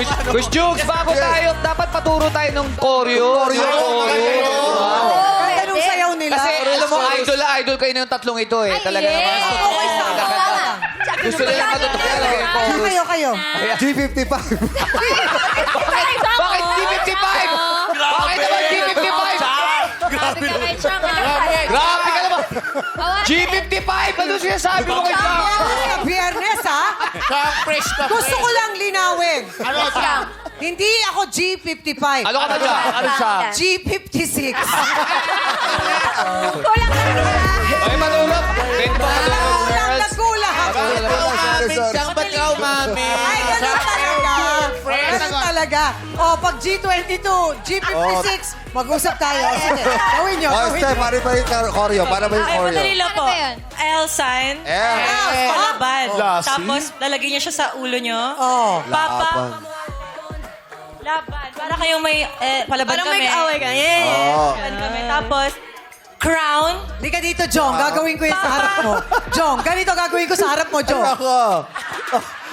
Coach Jukes, bago tayo, dapat paturo tayo ng choreo. Ganda nung sayaw nila. Kasi alam mo, idol kayo ng tatlong ito eh. Talaga naman. Gusto nila matutukin talaga yung chorus. Kayo. G55. Bakit G55? Bakit naman G55? Grabe naman siya nga. Grabe ka naman. G55! Ano sinasabi mo kay Jack? Biyernes, ha? Fresh ka. Gusto ko lang linawin. Ano siya? Hindi ako G55. Ano ka ba dyan? Ano siya? G56. Kulang na Ay, matulog. Pwede ba matulog? Nagulang ako. Ba't ka umami? Ay, ganun talaga. Ganun talaga. O, pag G22, G56, mag-usap tayo. Sige, gawin nyo. Oh, Steph, paano ba yung choreo? Paano ba yung Ay, choreo? madali lang po. Ano ba yun? L sign. Palaban. Lassie. Tapos, lalagyan niya siya sa ulo niyo. Oh. Papa. Laban. Para kayong may, palaban Parang kami. may kaaway ka. Yeah. Oo. Palaban kami. Tapos, crown. Hindi ka dito, Jong. Gagawin ko yung sa harap mo. Jong, ganito gagawin ko sa harap mo, Jong. Ako.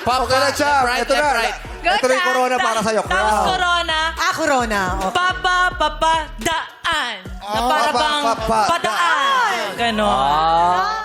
Okay na, Cham. Ito na. Ito na yung corona para sa'yo. Tapos, Crown. corona. Corona. Okay. Papa, daan. Na para bang Papa, padaan. Ganon.